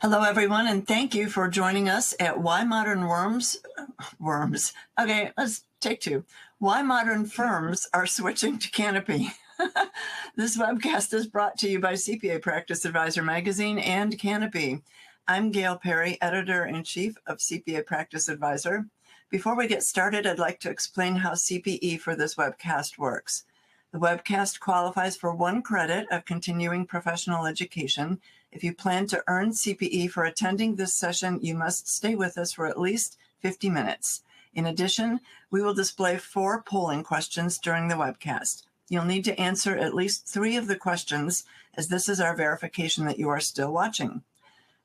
Hello, everyone, and thank you for joining us at Why Modern Worms. Okay, let's take two. Why Modern Firms Are Switching to Canopy. This webcast is brought to you by CPA Practice Advisor Magazine and Canopy. I'm Gail Perry, Editor-in-Chief of CPA Practice Advisor. Before we get started, I'd like to explain how CPE for this webcast works. The webcast qualifies for 1 credit of continuing professional education. If you plan to earn CPE for attending this session, you must stay with us for at least 50 minutes. In addition, we will display 4 polling questions during the webcast. You'll need to answer at least 3 of the questions, as this is our verification that you are still watching.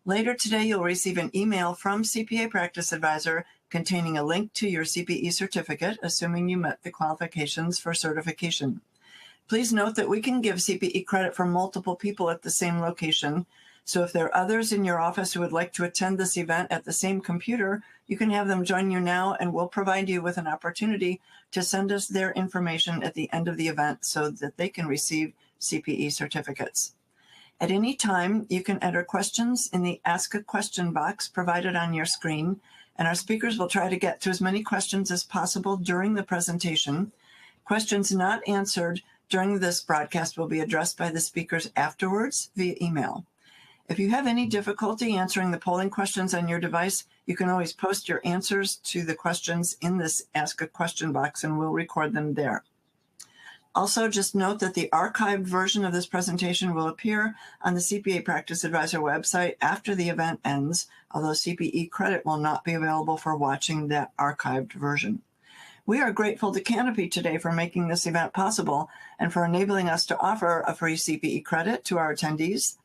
Later today, you'll receive an email from CPA Practice Advisor containing a link to your CPE certificate, assuming you met the qualifications for certification. Please note that we can give CPE credit for multiple people at the same location. So if there are others in your office who would like to attend this event at the same computer, you can have them join you now, and we'll provide you with an opportunity to send us their information at the end of the event so that they can receive CPE certificates. At any time, you can enter questions in the Ask a Question box provided on your screen, and our speakers will try to get to as many questions as possible during the presentation. Questions not answered during this broadcast will be addressed by the speakers afterwards via email. If you have any difficulty answering the polling questions on your device, you can always post your answers to the questions in this Ask a Question box, and we'll record them there. Also, just note that the archived version of this presentation will appear on the CPA Practice Advisor website after the event ends, although CPE credit will not be available for watching that archived version. We are grateful to Canopy today for making this event possible and for enabling us to offer a free CPE credit to our attendees.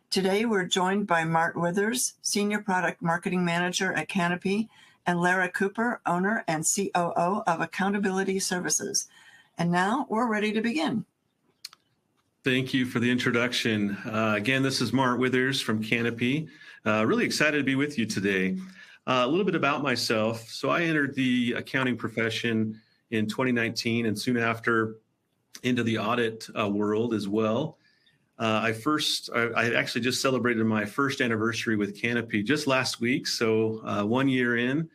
Today, we're joined by Mart Withers, Senior Product Marketing Manager at Canopy, and Lera Kooper, Owner and COO of Accountability Services. And now we're ready to begin. Thank you for the introduction. Again, this is Mart Withers from Canopy. Really excited to be with you today. A little bit about myself. So I entered the accounting profession in 2019 and soon after into the audit world as well. I actually just celebrated my first anniversary with Canopy just last week, so 1 year in.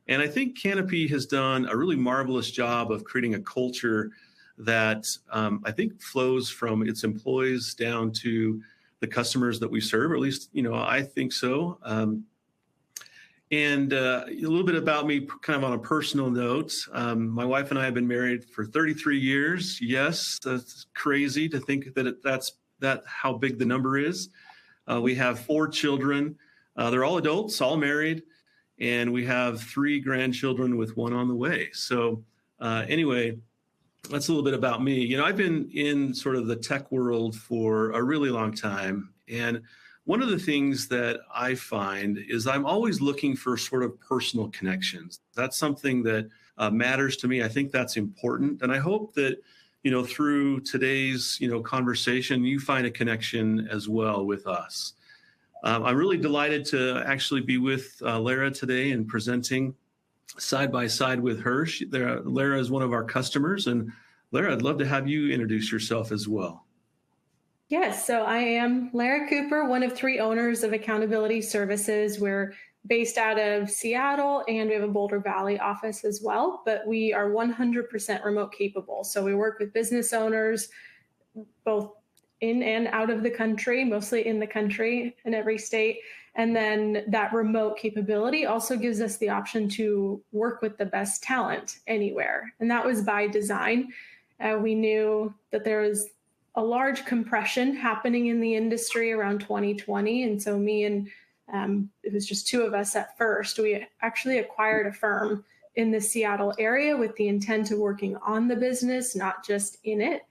And I think Canopy has done a really marvelous job of creating a culture that I think flows from its employees down to the customers that we serve, or at least, I think so. And a little bit about me, kind of on a personal note. My wife and I have been married for 33 years. Yes, that's crazy to think that that's how big the number is. We have 4 children. They're all adults, all married, and we have 3 grandchildren with 1 on the way. So anyway, that's a little bit about me. I've been in sort of the tech world for a really long time, and one of the things that I find is I'm always looking for sort of personal connections. That's something that matters to me. I think that's important. And I hope that, through today's, conversation, you find a connection as well with us. I'm really delighted to actually be with Lera today and presenting side by side with her. Lera is one of our customers. And Lera, I'd love to have you introduce yourself as well. Yes, so I am Lera Kooper, one of 3 owners of Accountability Services. We're based out of Seattle, and we have a Boulder Valley office as well, but we are 100% remote capable. So we work with business owners, both in and out of the country, mostly in the country in every state. And then that remote capability also gives us the option to work with the best talent anywhere. And that was by design. We knew that there was a large compression happening in the industry around 2020. And so me and it was just 2 of us at first. We actually acquired a firm in the Seattle area with the intent of working on the business, not just in it.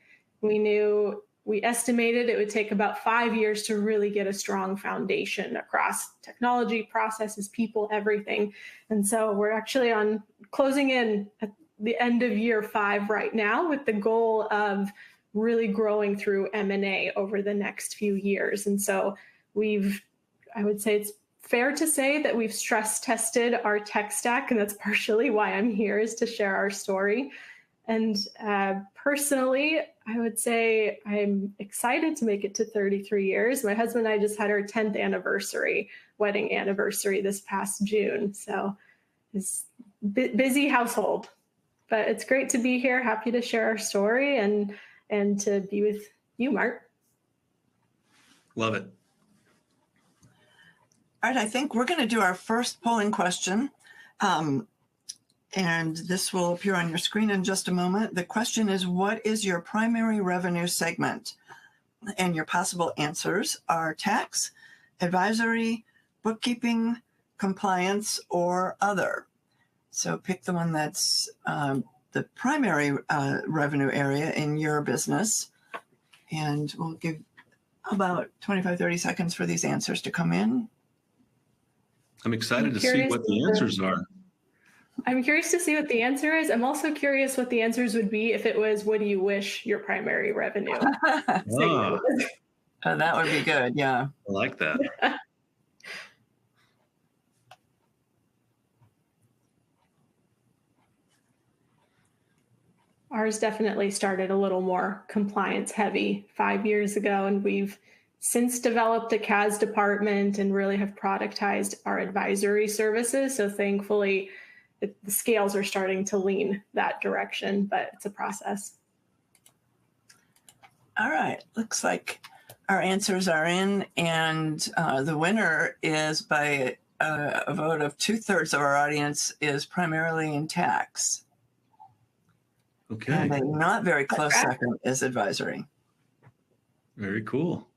We estimated it would take about 5 years to really get a strong foundation across technology, processes, people, everything. And so we're actually on closing in at the end of year 5 right now, with the goal of really growing through M&A over the next few years. And so I would say it's fair to say that we've stress tested our tech stack, and that's partially why I'm here, is to share our story. And personally, I would say I'm excited to make it to 33 years. My husband and I just had our 10th anniversary, wedding anniversary this past June. So it's busy household, but it's great to be here. Happy to share our story and to be with you, Mark. Love it. All right, I think we're going to do our first polling question. And this will appear on your screen in just a moment. The question is, what is your primary revenue segment? And your possible answers are tax, advisory, bookkeeping, compliance, or other. So pick the one that's the primary revenue area in your business. And we'll give about 25, 30 seconds for these answers to come in. I'm excited to see what the answers are. I'm curious to see what the answer is. I'm also curious what the answers would be if it was, what do you wish your primary revenue segment was? That would be good, yeah. I like that. Ours definitely started a little more compliance heavy 5 years ago, and we've since developed a CAS department and really have productized our advisory services. So thankfully, the scales are starting to lean that direction, but it's a process. All right, looks like our answers are in, and the winner is by a vote of 2/3 of our audience is primarily in tax. Okay. And a not very close second is advisory. Very cool.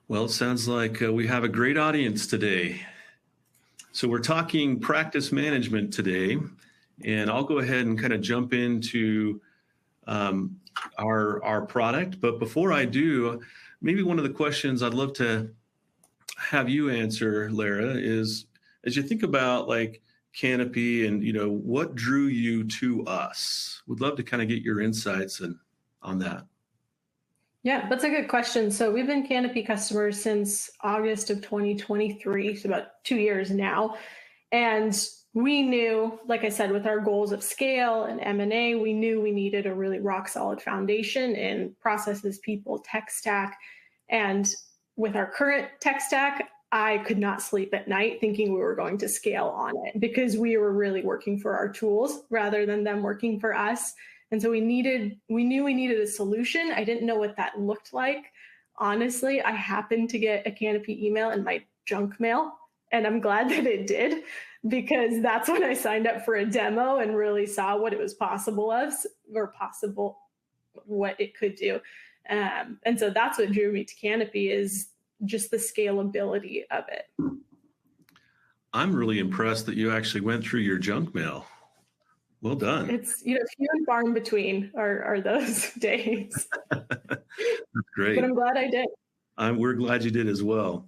Well, it sounds like we have a great audience today. So we're talking practice management today, and I'll go ahead and kind of jump into our product. But before I do, maybe one of the questions I'd love to have you answer, Lera, is as you think about like Canopy and, what drew you to us? Would love to kind of get your insights on that. Yeah, that's a good question. So we've been Canopy customers since August of 2023, so about 2 years now. And we knew, like I said, with our goals of scale and M&A, we knew we needed a really rock solid foundation in processes, people, tech stack. And with our current tech stack, I could not sleep at night thinking we were going to scale on it because we were really working for our tools rather than them working for us. And so we knew we needed a solution. I didn't know what that looked like. Honestly, I happened to get a Canopy email in my junk mail, and I'm glad that it did because that's when I signed up for a demo and really saw what it was what it could do. And so that's what drew me to Canopy is just the scalability of it. I'm really impressed that you actually went through your junk mail. Well done. It's, few and far in between are those days. That's great. But I'm glad I did. We're glad you did as well.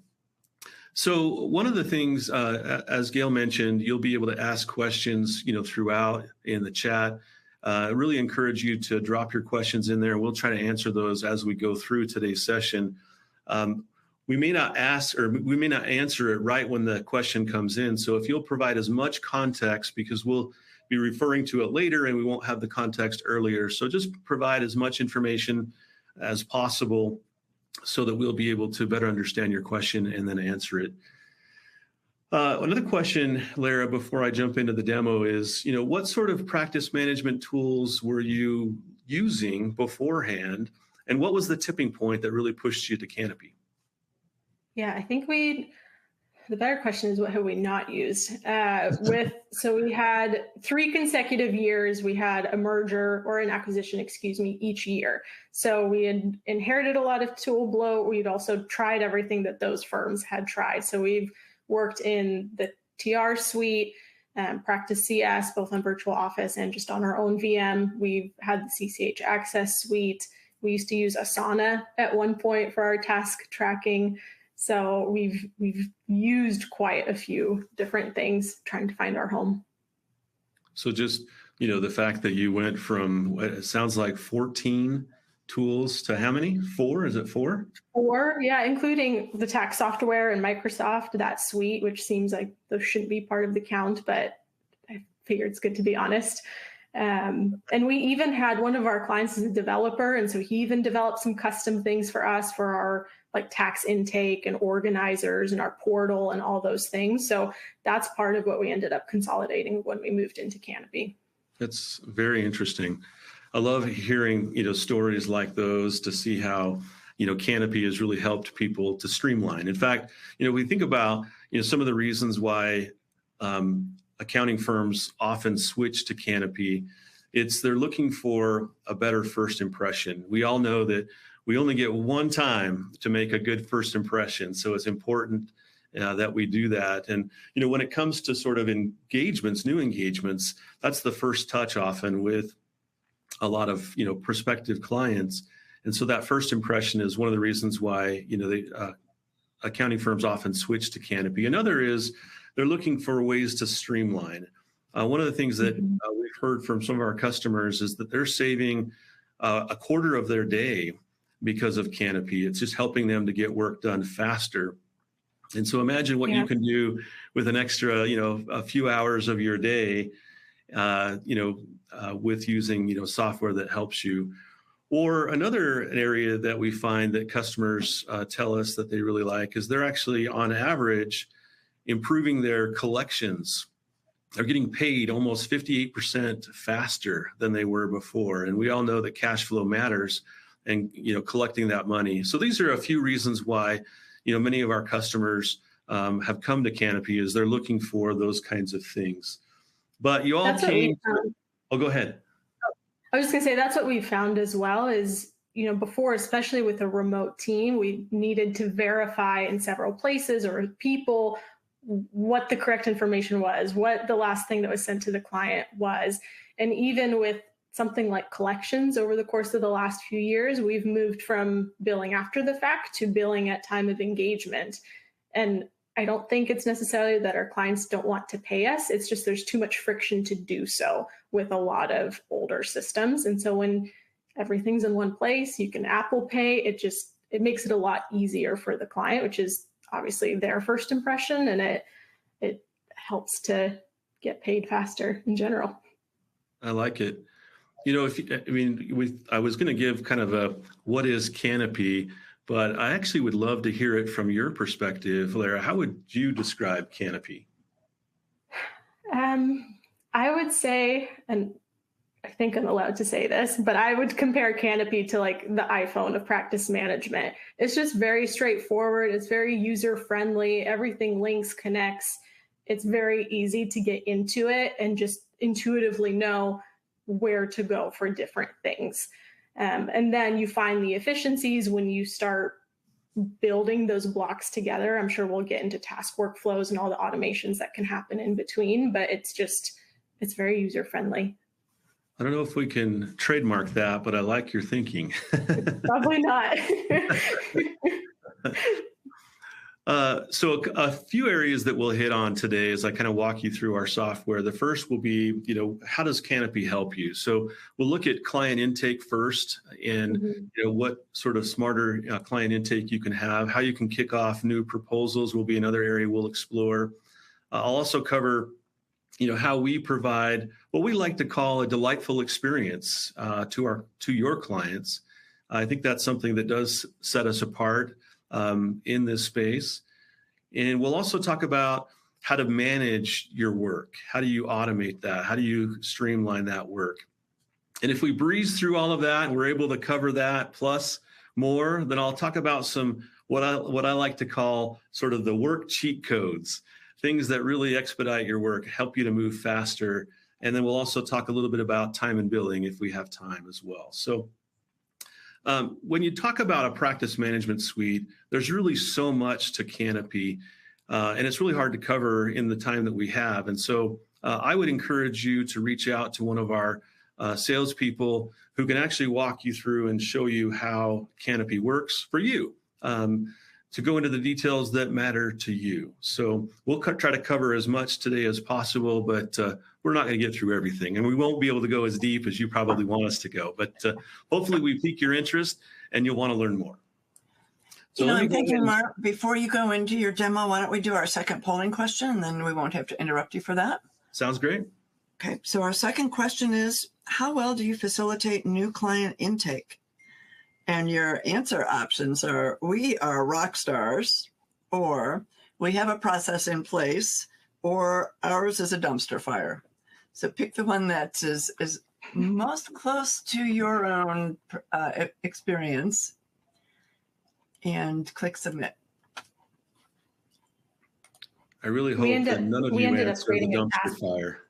So one of the things, as Gail mentioned, you'll be able to ask questions, throughout in the chat. I really encourage you to drop your questions in there. We'll try to answer those as we go through today's session. We may not ask or we may not answer it right when the question comes in. So if you'll provide as much context, because we'll be referring to it later and we won't have the context earlier. So just provide as much information as possible so that we'll be able to better understand your question and then answer it. Another question, Lera, before I jump into the demo is, what sort of practice management tools were you using beforehand? And what was the tipping point that really pushed you to Canopy? Yeah, I think the better question is what have we not used? So we had 3 consecutive years, we had a merger or an acquisition, each year. So we had inherited a lot of tool bloat. We'd also tried everything that those firms had tried. So we've worked in the TR suite, Practice CS, both on Virtual Office and just on our own VM. We've had the CCH Access suite. We used to use Asana at one point for our task tracking. So we've used quite a few different things trying to find our home. So just, the fact that you went from what it sounds like 14 tools to how many? 4? Is it 4? 4, yeah, including the tax software and Microsoft, that suite, which seems like those shouldn't be part of the count, but I figured it's good to be honest. And we even had one of our clients as a developer. And so he even developed some custom things for us for our like tax intake and organizers and our portal and all those things. So that's part of what we ended up consolidating when we moved into Canopy. That's very interesting. I love hearing, stories like those to see how, Canopy has really helped people to streamline. In fact, we think about, some of the reasons why accounting firms often switch to Canopy. They're looking for a better first impression. We all know that we only get one time to make a good first impression. So it's important that we do that. And, when it comes to sort of engagements, new engagements, that's the first touch often with a lot of, prospective clients. And so that first impression is one of the reasons why, accounting firms often switch to Canopy. Another is they're looking for ways to streamline. One of the things that we've heard from some of our customers is that they're saving a quarter of their day because of Canopy. It's just helping them to get work done faster. And so imagine what you can do with an extra, a few hours of your day, with using, software that helps you. Or another area that we find that customers tell us that they really like is they're actually, on average, improving their collections. They're getting paid almost 58% faster than they were before. And we all know that cash flow matters and, collecting that money. So these are a few reasons why, many of our customers have come to Canopy, is they're looking for those kinds of things. But you all came. Oh, go ahead. I was just going to say that's what we found as well is, before, especially with a remote team, we needed to verify in several places or with people what the correct information was, what the last thing that was sent to the client was. And even with something like collections over the course of the last few years, we've moved from billing after the fact to billing at time of engagement. And I don't think it's necessarily that our clients don't want to pay us. It's just there's too much friction to do so with a lot of older systems. And so when everything's in one place, you can Apple Pay, it makes it a lot easier for the client, which is obviously their first impression, and it helps to get paid faster in general. I like it. I was going to give kind of a what is Canopy, but I actually would love to hear it from your perspective, Lera. How would you describe Canopy? I would say, and I think I'm allowed to say this, but I would compare Canopy to like the iPhone of practice management. It's just very straightforward. It's very user-friendly. Everything links, connects. It's very easy to get into it and just intuitively know where to go for different things. And then you find the efficiencies when you start building those blocks together. I'm sure we'll get into task workflows and all the automations that can happen in between, but it's very user-friendly. I don't know if we can trademark that, but I like your thinking. Probably not. So a few areas that we'll hit on today as I kind of walk you through our software. The first will be, how does Canopy help you? So we'll look at client intake first and, what sort of smarter client intake you can have, how you can kick off new proposals will be another area we'll explore. I'll also cover, how we provide what we like to call a delightful experience to your clients. I think that's something that does set us apart in this space. And we'll also talk about how to manage your work. How do you automate that? How do you streamline that work? And if we breeze through all of that and we're able to cover that plus more, then I'll talk about some what I like to call sort of the work cheat codes, things that really expedite your work, help you to move faster. And then we'll also talk a little bit about time and billing if we have time as well. So when you talk about a practice management suite, there's really so much to Canopy, and it's really hard to cover in the time that we have. And so I would encourage you to reach out to one of our salespeople who can actually walk you through and show you how Canopy works for you, to go into the details that matter to you. So we'll try to cover as much today as possible, but we're not going to get through everything, and we won't be able to go as deep as you probably want us to go. But hopefully we pique your interest and you'll want to learn more. So I'm thinking, Mark, before you go into your demo, why don't we do our second polling question, and then we won't have to interrupt you for that. Sounds great. Okay, so our second question is, how well do you facilitate new client intake? And your answer options are, we are rock stars, or we have a process in place, or ours is a dumpster fire. So pick the one that is most close to your own experience and click submit. I really hope that none of you answer the dumpster fire.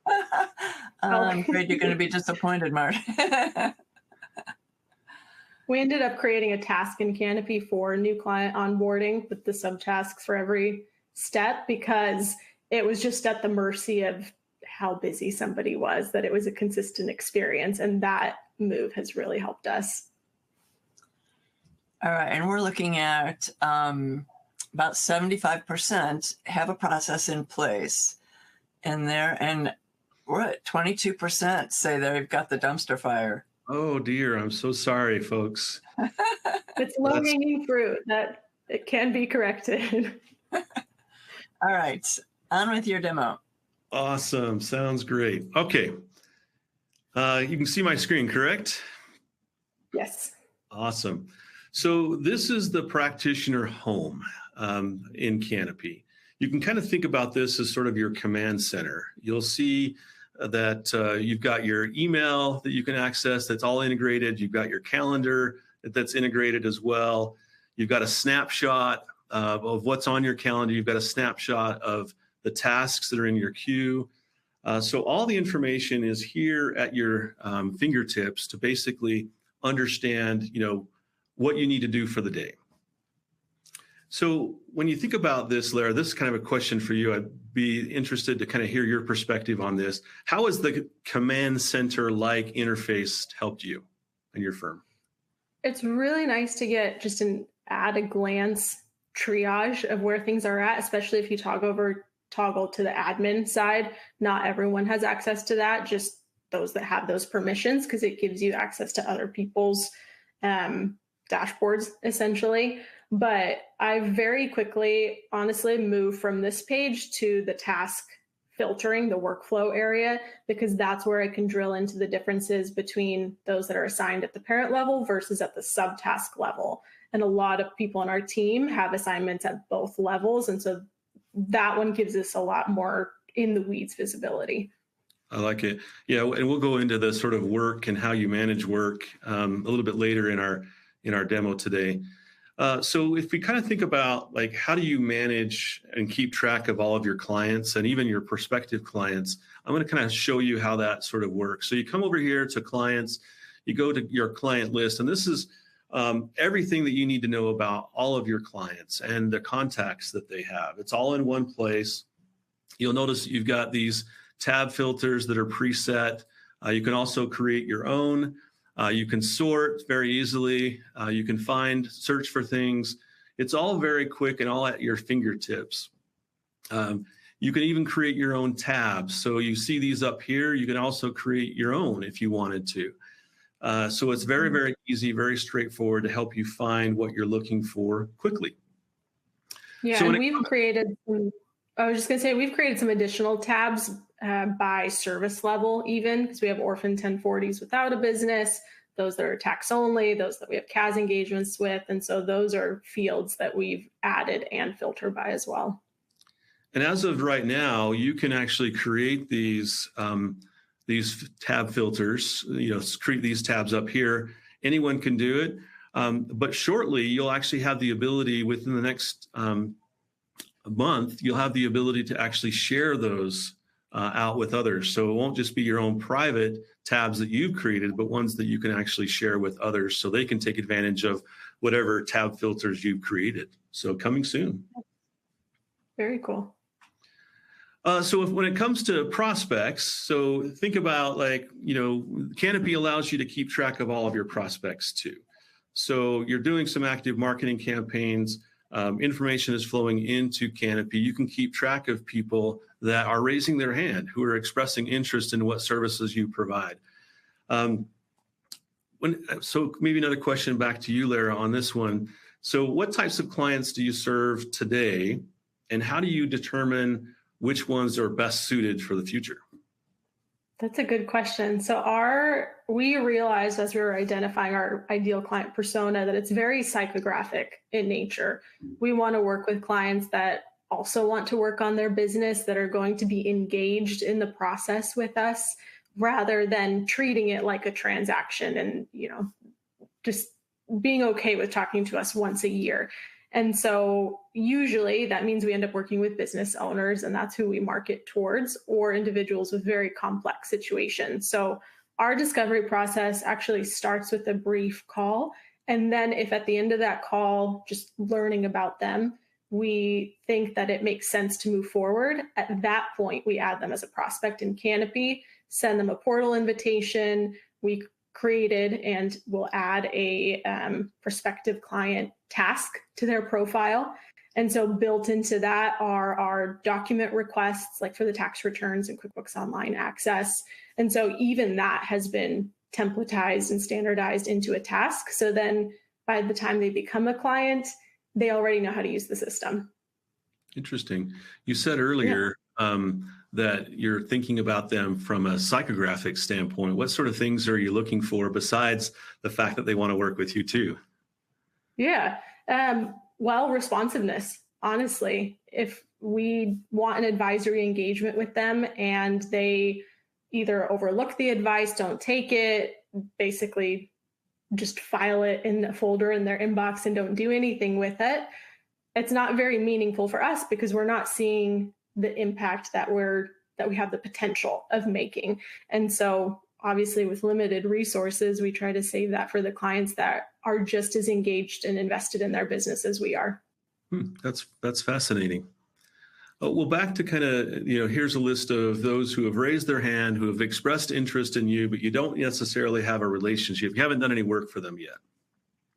I'm afraid you're going to be disappointed, Mark. We ended up creating a task in Canopy for new client onboarding with the subtasks for every step, because it was just at the mercy of how busy somebody was, that it was a consistent experience. And that move has really helped us. All right. And we're looking at about 75% have a process in place. And we're at 22% say they've got the dumpster fire. Oh dear, I'm so sorry, folks. It's low-hanging fruit that it can be corrected. All right, on with your demo. Awesome, sounds great. Okay, you can see my screen, correct? Yes. Awesome. So this is the practitioner home in Canopy. You can kind of think about this as sort of your command center. You'll see that you've got your email that you can access that's all integrated. You've got your calendar that's integrated as well. You've got a snapshot of what's on your calendar. You've got a snapshot of the tasks that are in your queue. So all the information is here at your fingertips to basically understand, what you need to do for the day. So when you think about this, Lera, this is kind of a question for you. I'd be interested to kind of hear your perspective on this. How has the command center-like interface helped you and your firm? It's really nice to get just an at-a-glance triage of where things are at, especially if you toggle to the admin side. Not everyone has access to that, just those that have those permissions, because it gives you access to other people's dashboards, essentially. But I very quickly, honestly, moved from this page to the task filtering, the workflow area, because that's where I can drill into the differences between those that are assigned at the parent level versus at the subtask level. And a lot of people on our team have assignments at both levels. And so that one gives us a lot more in the weeds visibility. I like it. Yeah, and we'll go into the sort of work and how you manage work a little bit later in our demo today. So if we kind of think about like, how do you manage and keep track of all of your clients and even your prospective clients, I'm going to kind of show you how that sort of works. So you come over here to clients, you go to your client list, and this is everything that you need to know about all of your clients and the contacts that they have. It's all in one place. You'll notice you've got these tab filters that are preset. You can also create your own. You can sort very easily. You can search for things. It's all very quick and all at your fingertips. You can even create your own tabs. So you see these up here. You can also create your own if you wanted to. So it's very, very easy, very straightforward to help you find what you're looking for quickly. Yeah, so and we've created some additional tabs by service level, even because we have orphan 1040s without a business, those that are tax only, those that we have CAS engagements with. And so those are fields that we've added and filtered by as well. And as of right now, you can actually create these tab filters, create these tabs up here. Anyone can do it. But shortly, you'll actually have the ability within the next month, you'll have the ability to actually share those out with others. So it won't just be your own private tabs that you've created, but ones that you can actually share with others so they can take advantage of whatever tab filters you've created. So coming soon. Very cool. So when it comes to prospects, so think about Canopy allows you to keep track of all of your prospects too. So you're doing some active marketing campaigns. Information is flowing into Canopy. You can keep track of people that are raising their hand, who are expressing interest in what services you provide. So maybe another question back to you, Lera, on this one. So what types of clients do you serve today, and how do you determine which ones are best suited for the future? That's a good question. So we realized as we were identifying our ideal client persona that it's very psychographic in nature. We want to work with clients that also want to work on their business, that are going to be engaged in the process with us, rather than treating it like a transaction and, just being okay with talking to us once a year. And so usually that means we end up working with business owners, and that's who we market towards, or individuals with very complex situations. So our discovery process actually starts with a brief call. And then if at the end of that call, just learning about them, we think that it makes sense to move forward, at that point, we add them as a prospect in Canopy, send them a portal invitation. We created and will add a prospective client task to their profile. And so built into that are our document requests, like for the tax returns and QuickBooks Online access. And so even that has been templatized and standardized into a task. So then by the time they become a client, they already know how to use the system. Interesting. You said earlier that you're thinking about them from a psychographic standpoint. What sort of things are you looking for besides the fact that they want to work with you too? Yeah. Well, responsiveness, honestly. If we want an advisory engagement with them and they either overlook the advice, don't take it, basically just file it in a folder in their inbox and don't do anything with it, it's not very meaningful for us because we're not seeing the impact that we have the potential of making. And so obviously with limited resources, we try to save that for the clients that are just as engaged and invested in their business as we are. That's fascinating. Well, back to kind of, here's a list of those who have raised their hand, who have expressed interest in you, but you don't necessarily have a relationship. You haven't done any work for them yet.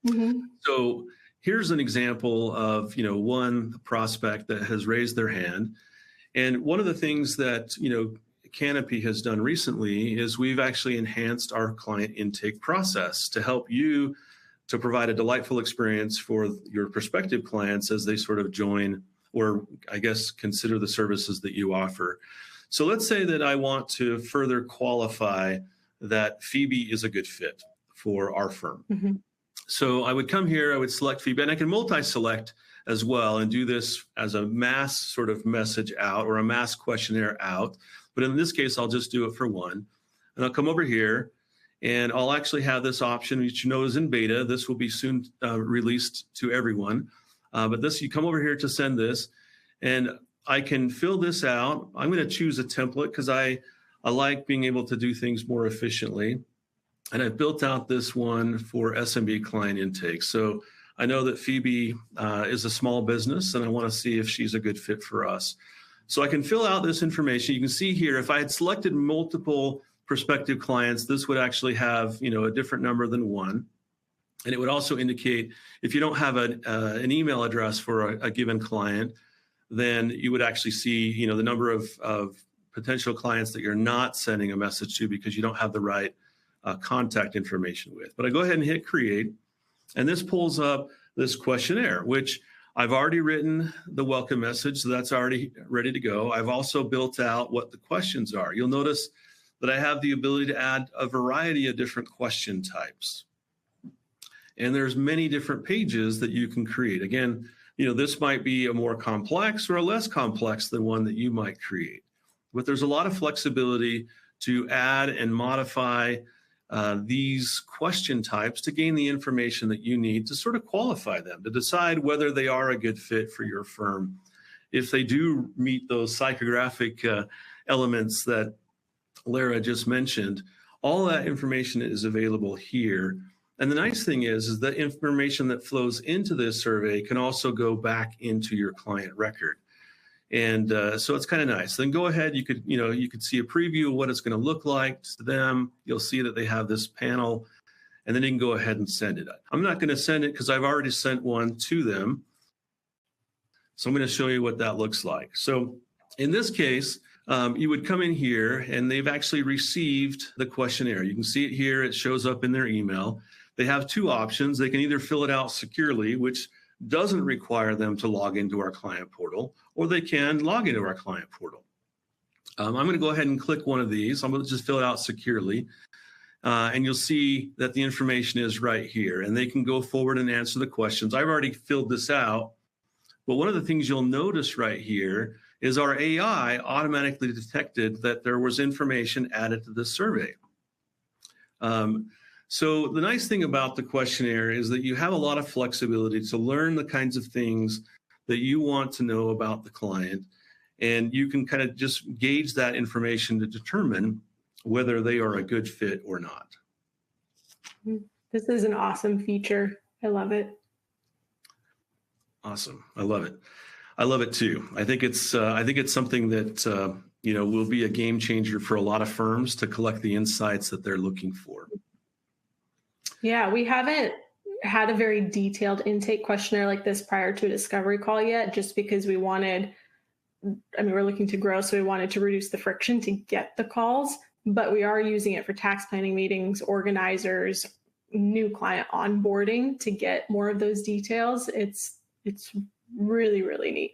Mm-hmm. So here's an example of, one prospect that has raised their hand. And one of the things that, Canopy has done recently is we've actually enhanced our client intake process to help you to provide a delightful experience for your prospective clients as they sort of join, or I guess consider the services that you offer. So let's say that I want to further qualify that Phoebe is a good fit for our firm. Mm-hmm. So I would come here, I would select Phoebe, and I can multi-select as well and do this as a mass sort of message out or a mass questionnaire out. But in this case, I'll just do it for one. And I'll come over here and I'll actually have this option, which you know is in beta. This will be soon released to everyone. But you come over here to send this and I can fill this out. I'm going to choose a template because I like being able to do things more efficiently. And I've built out this one for SMB client intake. So I know that Phoebe is a small business and I want to see if she's a good fit for us. So I can fill out this information. You can see here, if I had selected multiple prospective clients, this would actually have, a different number than one. And it would also indicate if you don't have an email address for a given client, then you would actually see, the number of potential clients that you're not sending a message to because you don't have the right contact information with. But I go ahead and hit create. And this pulls up this questionnaire, which I've already written the welcome message, so that's already ready to go. I've also built out what the questions are. You'll notice that I have the ability to add a variety of different question types. And there's many different pages that you can create. Again, this might be a more complex or a less complex than one that you might create. But there's a lot of flexibility to add and modify these question types to gain the information that you need to sort of qualify them, to decide whether they are a good fit for your firm. If they do meet those psychographic elements that Lera just mentioned, all that information is available here. And the nice thing is the information that flows into this survey can also go back into your client record. And so it's kind of nice. Then go ahead, you could see a preview of what it's going to look like to them. You'll see that they have this panel, and then you can go ahead and send it. I'm not going to send it because I've already sent one to them. So I'm going to show you what that looks like. So in this case, you would come in here and they've actually received the questionnaire. You can see it here. It shows up in their email. They have two options. They can either fill it out securely, which doesn't require them to log into our client portal, or they can log into our client portal. I'm going to go ahead and click one of these. I'm going to just fill it out securely. And you'll see that the information is right here, and they can go forward and answer the questions. I've already filled this out, but one of the things you'll notice right here is our AI automatically detected that there was information added to this survey. So the nice thing about the questionnaire is that you have a lot of flexibility to learn the kinds of things that you want to know about the client, and you can kind of just gauge that information to determine whether they are a good fit or not. This is an awesome feature. I love it. Awesome. I love it. I love it too. I think it's something that will be a game changer for a lot of firms to collect the insights that they're looking for. Yeah, we haven't had a very detailed intake questionnaire like this prior to a discovery call yet, just because we're looking to grow, so we wanted to reduce the friction to get the calls. But we are using it for tax planning meetings, organizers, new client onboarding to get more of those details. It's really, really neat.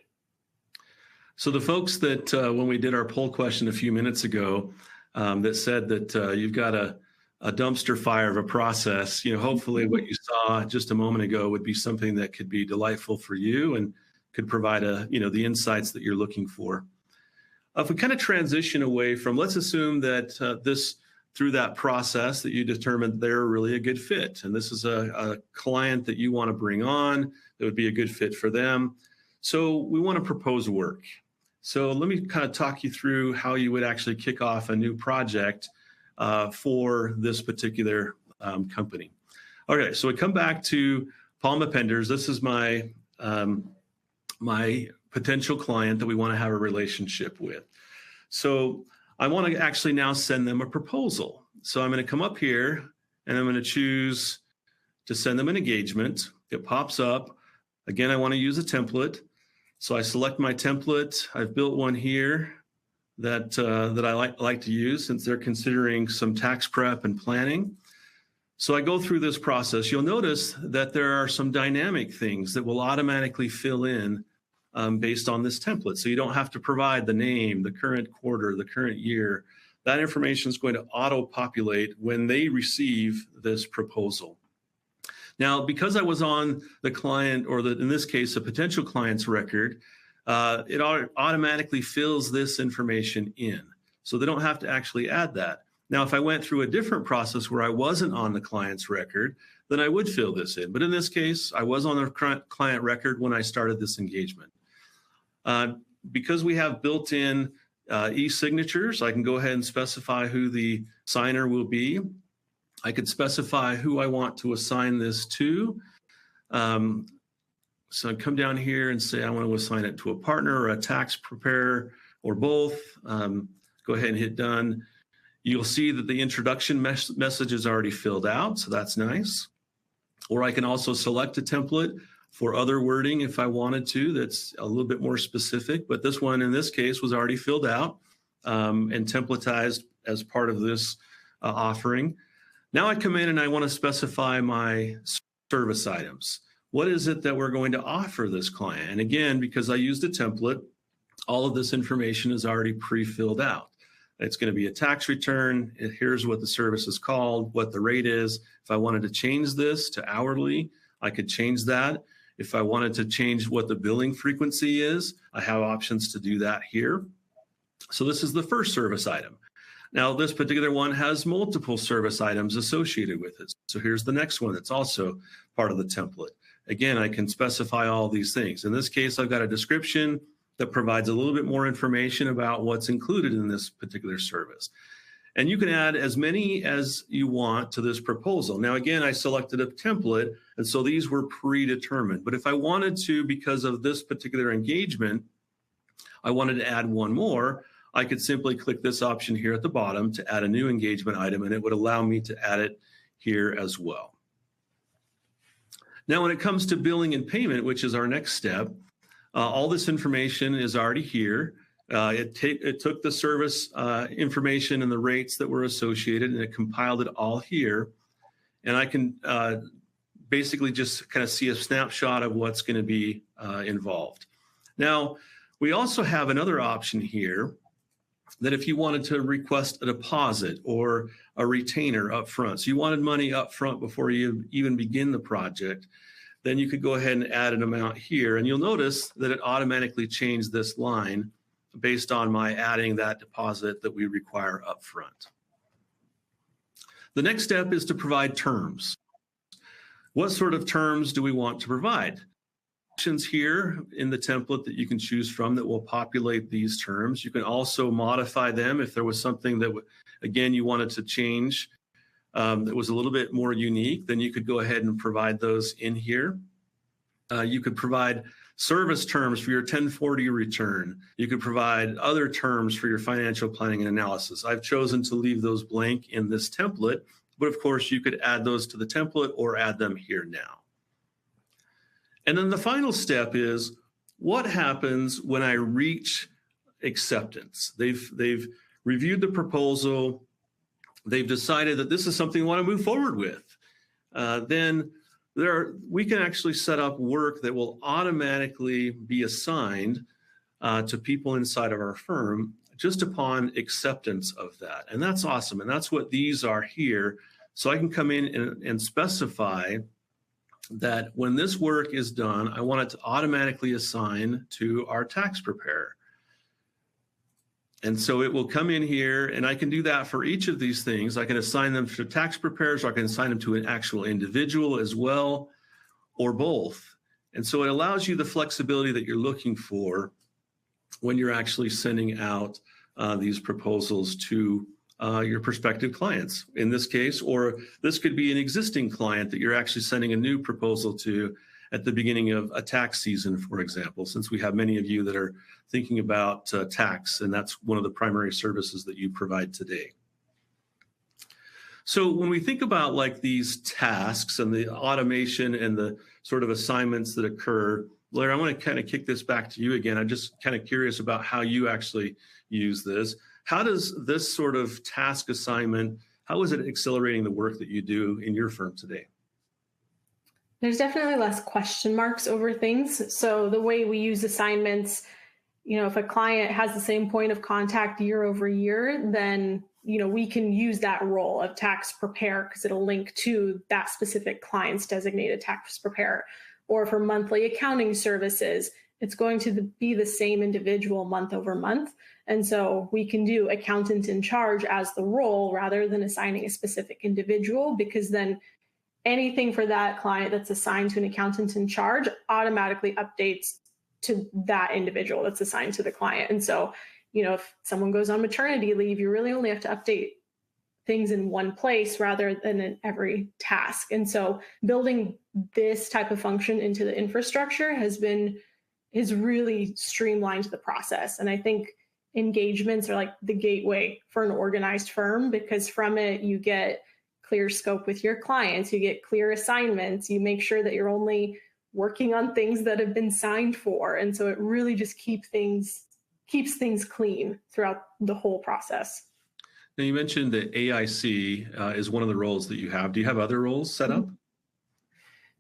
So the folks that when we did our poll question a few minutes ago, that said that you've got a dumpster fire of a process, hopefully what you saw just a moment ago would be something that could be delightful for you and could provide the insights that you're looking for. If we kind of transition away from, let's assume that through that process that you determined they're really a good fit, and this is a client that you want to bring on that would be a good fit for them. So we want to propose work. So let me kind of talk you through how you would actually kick off a new project for this particular company. Okay, so we come back to Palm Appenders. This is my potential client that we want to have a relationship with. So I want to actually now send them a proposal. So I'm going to come up here and I'm going to choose to send them an engagement. It pops up. Again, I want to use a template. So I select my template. I've built one here that I like to use since they're considering some tax prep and planning. So I go through this process. You'll notice that there are some dynamic things that will automatically fill in based on this template. So you don't have to provide the name, the current quarter, the current year. That information is going to auto-populate when they receive this proposal. Now, because I was on the client, or in this case, a potential client's record, it automatically fills this information in. So they don't have to actually add that. Now, if I went through a different process where I wasn't on the client's record, then I would fill this in. But in this case, I was on the client record when I started this engagement. Because we have built-in e-signatures, I can go ahead and specify who the signer will be. I could specify who I want to assign this to. So I come down here and say I want to assign it to a partner or a tax preparer or both. Go ahead and hit done. You'll see that the introduction message is already filled out, so that's nice. Or I can also select a template for other wording if I wanted to that's a little bit more specific, but this one in this case was already filled out and templatized as part of this offering. Now I come in and I want to specify my service items. What is it that we're going to offer this client? And again, because I used a template, all of this information is already pre-filled out. It's going to be a tax return. Here's what the service is called, what the rate is. If I wanted to change this to hourly, I could change that. If I wanted to change what the billing frequency is, I have options to do that here. So this is the first service item. Now, this particular one has multiple service items associated with it. So here's the next one that's also part of the template. Again, I can specify all these things. In this case, I've got a description that provides a little bit more information about what's included in this particular service. And you can add as many as you want to this proposal. Now, again, I selected a template, and so these were predetermined. But if I wanted to, because of this particular engagement, I wanted to add one more, I could simply click this option here at the bottom to add a new engagement item, and it would allow me to add it here as well. Now, when it comes to billing and payment, which is our next step, all this information is already here. It took the service information and the rates that were associated, and it compiled it all here. And I can basically just kind of see a snapshot of what's going to be involved. Now, we also have another option here that if you wanted to request a deposit or a retainer up front, so you wanted money up front before you even begin the project, then you could go ahead and add an amount here. And you'll notice that it automatically changed this line based on my adding that deposit that we require up front. The next step is to provide terms. What sort of terms do we want to provide? Options here in the template that you can choose from that will populate these terms. You can also modify them if there was something that, again, you wanted to change that was a little bit more unique, then you could go ahead and provide those in here. You could provide service terms for your 1040 return. You could provide other terms for your financial planning and analysis. I've chosen to leave those blank in this template, but of course you could add those to the template or add them here now. And then the final step is, what happens when I reach acceptance? They've reviewed the proposal. They've decided that this is something we want to move forward with. Then we can actually set up work that will automatically be assigned to people inside of our firm just upon acceptance of that. And that's awesome. And that's what these are here. So I can come in and specify that when this work is done, I want it to automatically assign to our tax preparer. And so it will come in here, and I can do that for each of these things. I can assign them to tax preparers, or I can assign them to an actual individual as well, or both. And so it allows you the flexibility that you're looking for when you're actually sending out these proposals to your prospective clients in this case, or this could be an existing client that you're actually sending a new proposal to at the beginning of a tax season, for example, since we have many of you that are thinking about tax, and that's one of the primary services that you provide today. So when we think about like these tasks and the automation and the sort of assignments that occur, Lera, I want to kind of kick this back to you again. I'm just kind of curious about how you actually use this. How does this sort of task assignment, how is it accelerating the work that you do in your firm today? There's definitely less question marks over things. So the way we use assignments, if a client has the same point of contact year over year, then, we can use that role of tax preparer because it'll link to that specific client's designated tax preparer. Or for monthly accounting services, it's going to be the same individual month over month. And so we can do accountant in charge as the role rather than assigning a specific individual, because then anything for that client that's assigned to an accountant in charge automatically updates to that individual that's assigned to the client. And so, if someone goes on maternity leave, you really only have to update things in one place rather than in every task. And so building this type of function into the infrastructure has really streamlined the process. And I think engagements are like the gateway for an organized firm, because from it, you get clear scope with your clients, you get clear assignments, you make sure that you're only working on things that have been signed for. And so it really just keeps things clean throughout the whole process. Now you mentioned that AIC is one of the roles that you have. Do you have other roles set up?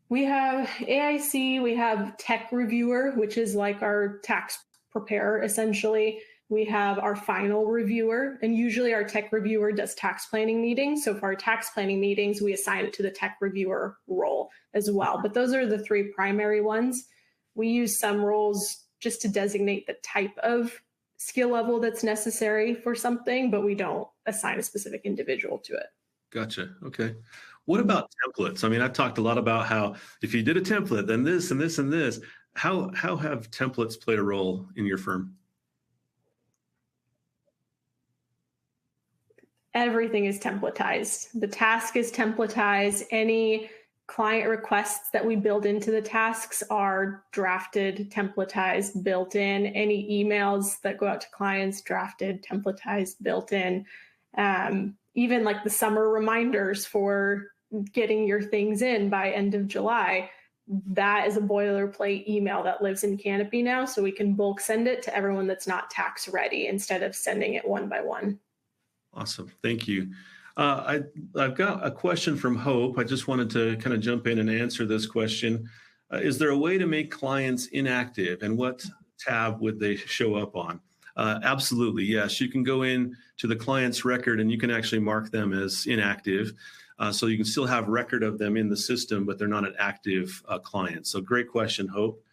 We have AIC, we have tech reviewer, which is like our tax preparer, essentially. We have our final reviewer, and usually our tech reviewer does tax planning meetings. So for our tax planning meetings, we assign it to the tech reviewer role as well. But those are the three primary ones. We use some roles just to designate the type of skill level that's necessary for something, but we don't assign a specific individual to it. Gotcha. Okay. What about templates? I mean, I've talked a lot about how if you did a template, then this and this and this. How have templates played a role in your firm? Everything is templatized. The task is templatized. Any client requests that we build into the tasks are drafted, templatized, built in. Any emails that go out to clients, drafted, templatized, built in. Even like the summer reminders for getting your things in by end of July, that is a boilerplate email that lives in Canopy now, so we can bulk send it to everyone that's not tax ready instead of sending it one by one. Awesome. Thank you. I've got a question from Hope. I just wanted to kind of jump in and answer this question. Is there a way to make clients inactive, and what tab would they show up on? Absolutely, yes. You can go in to the client's record and you can actually mark them as inactive. So you can still have record of them in the system, but they're not an active client. So great question, Hope.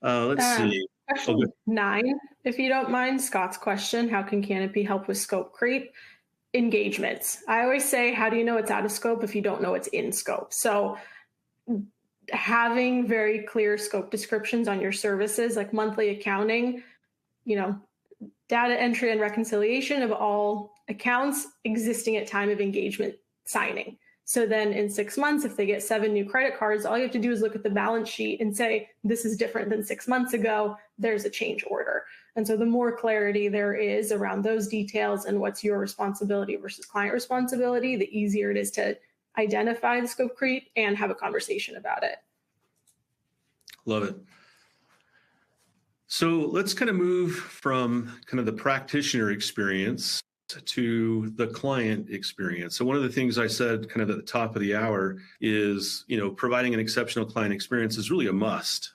Let's see. Question 9, if you don't mind, Scott's question, how can Canopy help with scope creep? Engagements. I always say, how do you know it's out of scope if you don't know it's in scope? So having very clear scope descriptions on your services, like monthly accounting, data entry and reconciliation of all accounts existing at time of engagement signing. So then in 6 months, if they get 7 new credit cards, all you have to do is look at the balance sheet and say, this is different than 6 months ago, there's a change order. And so the more clarity there is around those details and what's your responsibility versus client responsibility, the easier it is to identify the scope creep and have a conversation about it. Love it. So let's kind of move from kind of the practitioner experience to the client experience. So one of the things I said kind of at the top of the hour is, providing an exceptional client experience is really a must,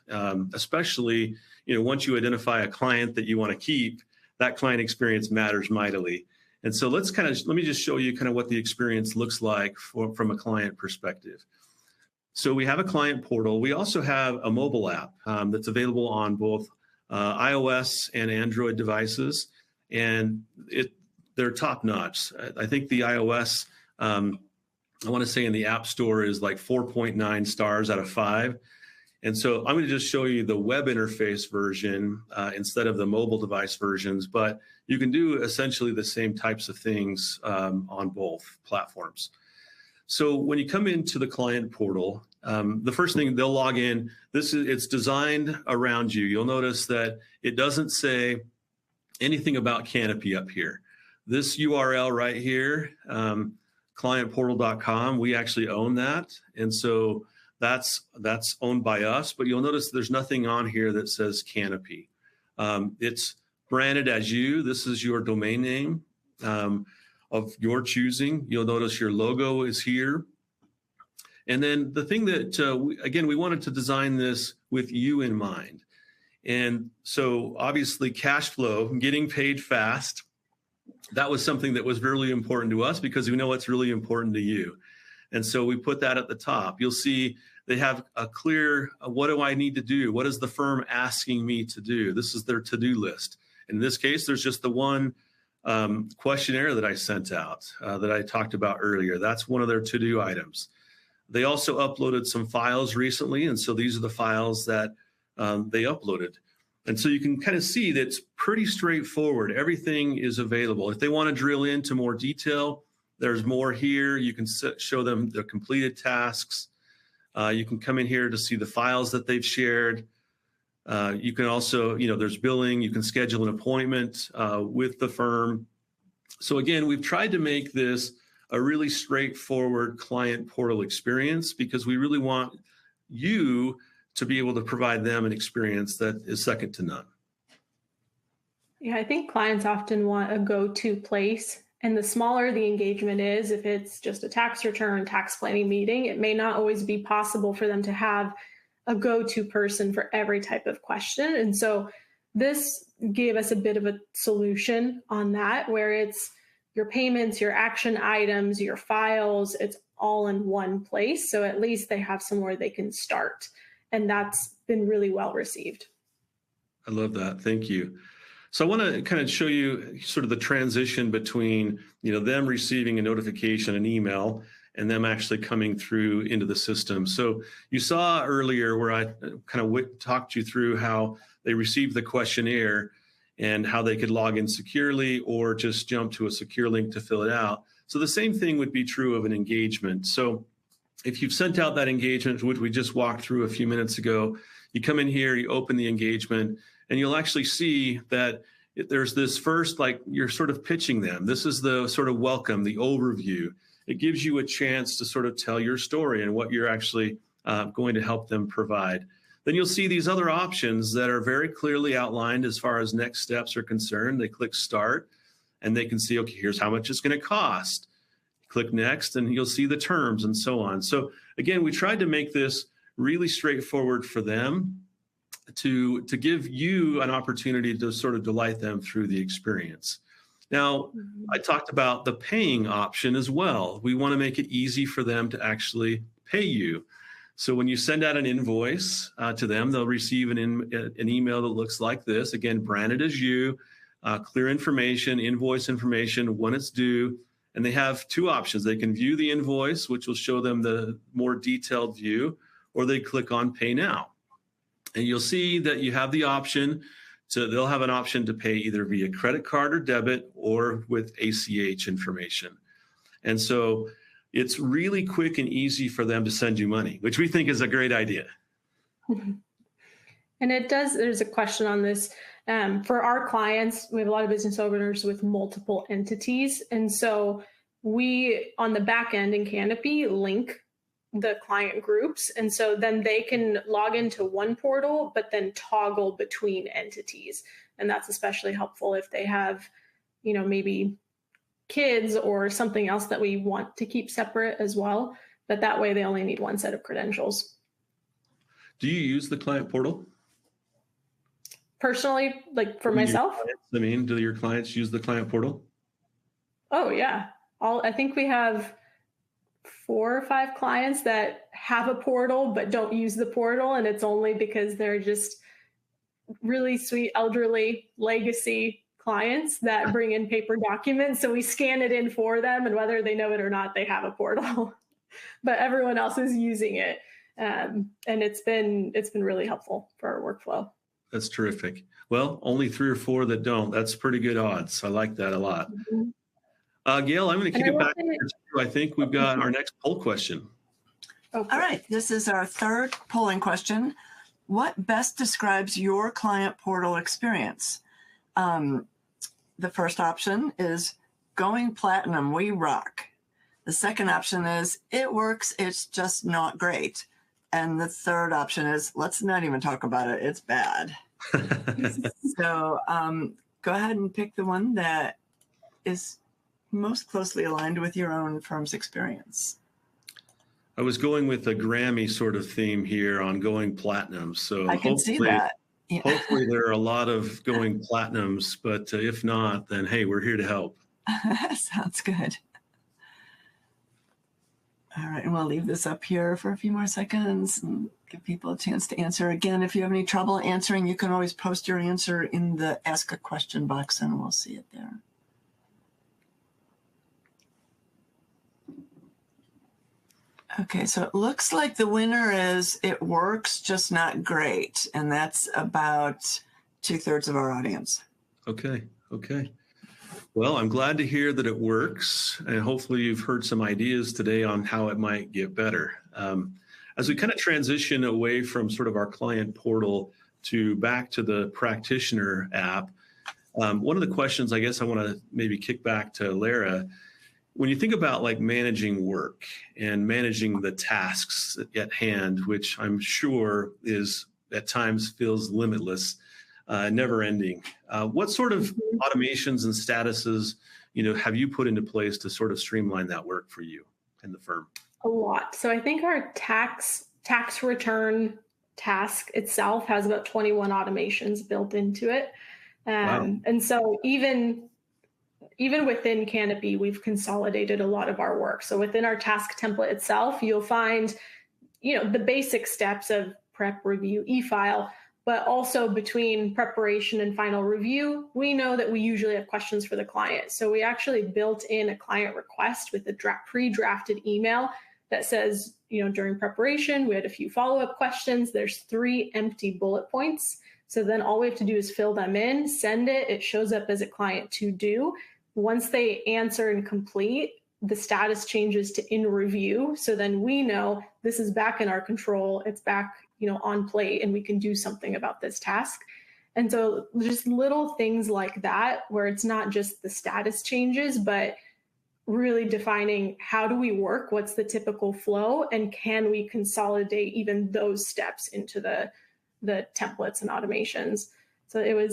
especially, once you identify a client that you want to keep, that client experience matters mightily. And so let me just show you kind of what the experience looks like from a client perspective. So we have a client portal. We also have a mobile app that's available on both iOS and Android devices, and they're top notch. I think the iOS, I want to say in the App Store is like 4.9 stars out of 5. And so I'm going to just show you the web interface version instead of the mobile device versions, but you can do essentially the same types of things on both platforms. So when you come into the client portal, the first thing they'll log in, it's designed around you. You'll notice that it doesn't say anything about Canopy up here. This URL right here, clientportal.com, we actually own that. And so that's owned by us, but you'll notice there's nothing on here that says Canopy. It's branded as you. This is your domain name of your choosing. You'll notice your logo is here. And then the thing that, we wanted to design this with you in mind. And so obviously cash flow, getting paid fast, that was something that was really important to us because we know it's really important to you. And so we put that at the top. You'll see they have a clear, what do I need to do? What is the firm asking me to do? This is their to-do list. In this case, there's just the one questionnaire that I sent out that I talked about earlier. That's one of their to-do items. They also uploaded some files recently, and so these are the files that they uploaded. And so you can kind of see that it's pretty straightforward. Everything is available. If they want to drill into more detail, there's more here. You can show them the completed tasks. You can come in here to see the files that they've shared. You can also, there's billing. You can schedule an appointment with the firm. So again, we've tried to make this a really straightforward client portal experience because we really want you to be able to provide them an experience that is second to none. Yeah, I think clients often want a go-to place, and the smaller the engagement is, if it's just a tax return, tax planning meeting, it may not always be possible for them to have a go-to person for every type of question. And so this gave us a bit of a solution on that, where it's your payments, your action items, your files, it's all in one place. So at least they have somewhere they can start. And that's been really well received. I love that. Thank you. So I want to kind of show you sort of the transition between, them receiving a notification, an email, and them actually coming through into the system. So you saw earlier where I kind of talked you through how they received the questionnaire and how they could log in securely or just jump to a secure link to fill it out. So the same thing would be true of an engagement. So if you've sent out that engagement, which we just walked through a few minutes ago, you come in here, you open the engagement, and you'll actually see that there's this first, you're sort of pitching them. This is the sort of welcome, the overview. It gives you a chance to sort of tell your story and what you're actually going to help them provide. Then you'll see these other options that are very clearly outlined as far as next steps are concerned. They click start, and they can see, okay, here's how much it's going to cost. Click next, and you'll see the terms and so on. So again, we tried to make this really straightforward for them. to give you an opportunity to sort of delight them through the experience. Now, I talked about the paying option as well. We want to make it easy for them to actually pay you. So when you send out an invoice to them, they'll receive an email that looks like this, again, branded as you, clear information, invoice information, when it's due. And they have two options. They can view the invoice, which will show them the more detailed view, or they click on Pay Now. And you'll see that you have the option they'll have an option to pay either via credit card or debit or with ACH information. And so it's really quick and easy for them to send you money, which we think is a great idea. And there's a question on this. For our clients, we have a lot of business owners with multiple entities. And so we, on the back end in Canopy, link the client groups. And so then they can log into one portal, but then toggle between entities. And that's especially helpful if they have, maybe kids or something else that we want to keep separate as well. But that way they only need one set of credentials. Do you use the client portal? Personally, like for myself? Do your clients use the client portal? Oh, yeah. I think we have 4 or 5 clients that have a portal but don't use the portal, and it's only because they're just really sweet elderly legacy clients that bring in paper documents, so we scan it in for them, and whether they know it or not, they have a portal. But everyone else is using it, and it's been really helpful for our workflow. That's terrific. Well, only 3 or 4 that don't. That's pretty good odds. I like that a lot. Mm-hmm. Gail, I'm going to kick it back to you. I think we've got our next poll question. Okay. All right. This is our third polling question. What best describes your client portal experience? The first option is going platinum, we rock. The second option is it works, it's just not great. And the third option is let's not even talk about it, it's bad. So go ahead and pick the one that is most closely aligned with your own firm's experience. I was going with a Grammy sort of theme here on going platinum. So I can see that. Yeah. Hopefully there are a lot of going platinums, but if not, then hey, we're here to help. Sounds good. All right, and we'll leave this up here for a few more seconds and give people a chance to answer. Again, if you have any trouble answering, you can always post your answer in the Ask a Question box and we'll see it there. Okay, so it looks like the winner is it works, just not great. And that's about 2/3 of our audience. Okay. Well, I'm glad to hear that it works. And hopefully you've heard some ideas today on how it might get better. As we kind of transition away from sort of our client portal back to the practitioner app, one of the questions I guess I want to maybe kick back to Lera. When you think about like managing work and managing the tasks at hand, which I'm sure is at times feels limitless, never ending, what sort of automations and statuses, have you put into place to sort of streamline that work for you and the firm? A lot. So I think our tax return task itself has about 21 automations built into it. Wow. And so even within Canopy, we've consolidated a lot of our work. So within our task template itself, you'll find, the basic steps of prep, review, e-file, but also between preparation and final review, we know that we usually have questions for the client. So we actually built in a client request with a pre-drafted email that says, during preparation, we had a few follow-up questions. There's 3 empty bullet points. So then all we have to do is fill them in, send it. It shows up as a client to do. Once they answer and complete, the status changes to in review. So then we know this is back in our control. It's back, on plate, and we can do something about this task. And so just little things like that, where it's not just the status changes, but really defining how do we work? What's the typical flow? And can we consolidate even those steps into the templates and automations? So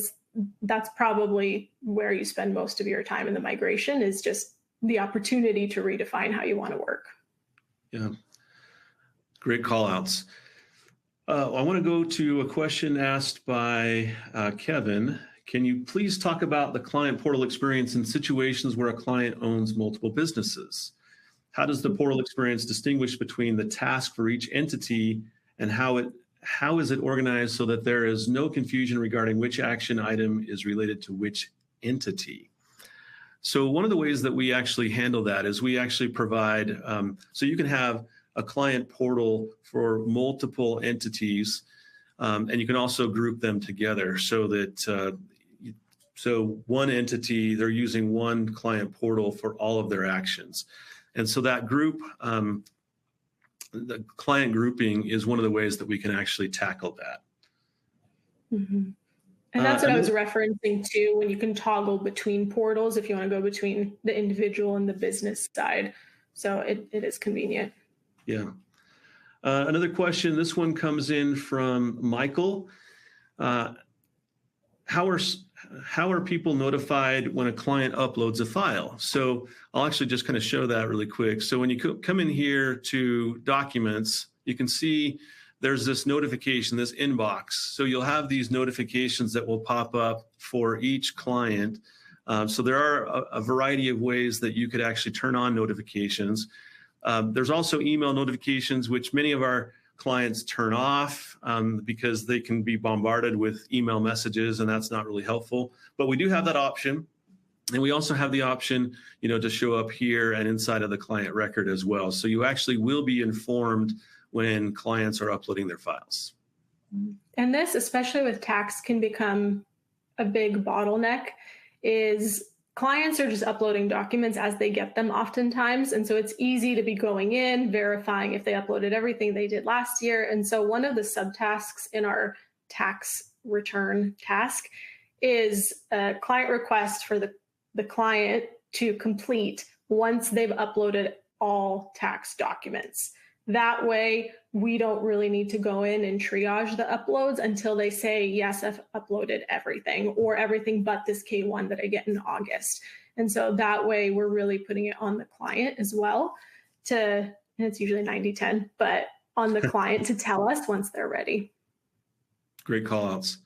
that's probably where you spend most of your time in the migration, is just the opportunity to redefine how you want to work. Yeah. Great call outs. I want to go to a question asked by Kevin. Can you please talk about the client portal experience in situations where a client owns multiple businesses? How does the portal experience distinguish between the task for each entity, and how is it organized so that there is no confusion regarding which action item is related to which entity? So one of the ways that we actually handle that is we actually provide, so you can have a client portal for multiple entities, and you can also group them together so that so one entity, they're using one client portal for all of their actions. And so that group, the client grouping is one of the ways that we can actually tackle that. Mm-hmm. And that's what I was referencing to, when you can toggle between portals if you want to go between the individual and the business side. So it is convenient. Yeah. Another question, this one comes in from Michael. How are people notified when a client uploads a file? So I'll actually just kind of show that really quick. So when you come in here to documents, you can see there's this notification, this inbox. So you'll have these notifications that will pop up for each client. So there are a variety of ways that you could actually turn on notifications. There's also email notifications, which many of our clients turn off because they can be bombarded with email messages, and that's not really helpful. But we do have that option. And we also have the option, to show up here and inside of the client record as well. So you actually will be informed when clients are uploading their files. And this, especially with tax, can become a big bottleneck. Is clients are just uploading documents as they get them oftentimes. And so it's easy to be going in, verifying if they uploaded everything they did last year. And so one of the subtasks in our tax return task is a client request for the client to complete once they've uploaded all tax documents. That way, we don't really need to go in and triage the uploads until they say, yes, I've uploaded everything, or everything but this K1 that I get in August. And so that way, we're really putting it on the client as well and it's usually 90-10, but on the client to tell us once they're ready. Great call outs.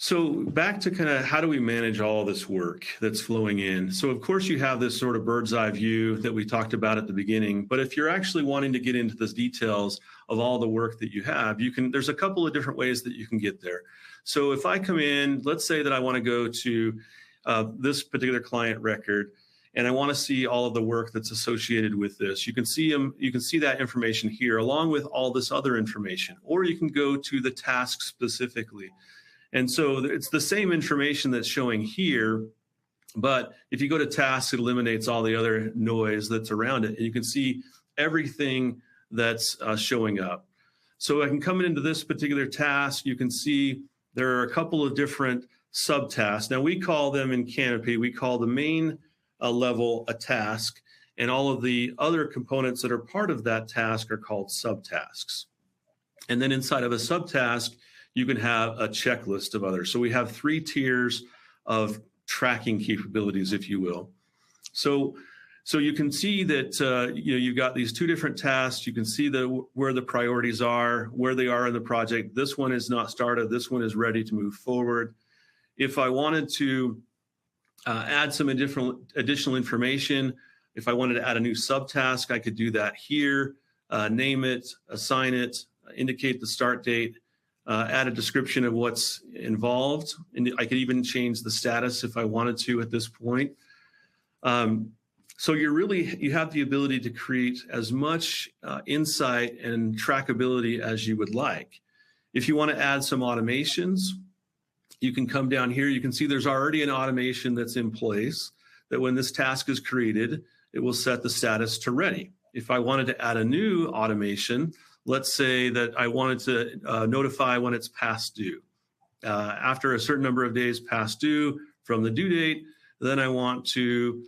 So back to kind of how do we manage all this work that's flowing in? So of course you have this sort of bird's eye view that we talked about at the beginning, but if you're actually wanting to get into the details of all the work that you have, there's a couple of different ways that you can get there. So if I come in, let's say that I want to go to this particular client record, and I want to see all of the work that's associated with this. You can see that information here along with all this other information, or you can go to the task specifically. And so it's the same information that's showing here, but if you go to tasks, it eliminates all the other noise that's around it. And you can see everything that's showing up. So I can come into this particular task. You can see there are a couple of different subtasks. Now we call them in Canopy, we call the main level a task, and all of the other components that are part of that task are called subtasks. And then inside of a subtask, you can have a checklist of others. So we have 3 tiers of tracking capabilities, if you will. So you can see that you've got these 2 different tasks. You can see where the priorities are, where they are in the project. This one is not started. This one is ready to move forward. If I wanted to add some additional information, if I wanted to add a new subtask, I could do that here, name it, assign it, indicate the start date, add a description of what's involved. And I could even change the status if I wanted to at this point. So you have the ability to create as much insight and trackability as you would like. If you want to add some automations, you can come down here. You can see there's already an automation that's in place that when this task is created, it will set the status to ready. If I wanted to add a new automation, let's say that I wanted to notify when it's past due. After a certain number of days past due from the due date, then I want to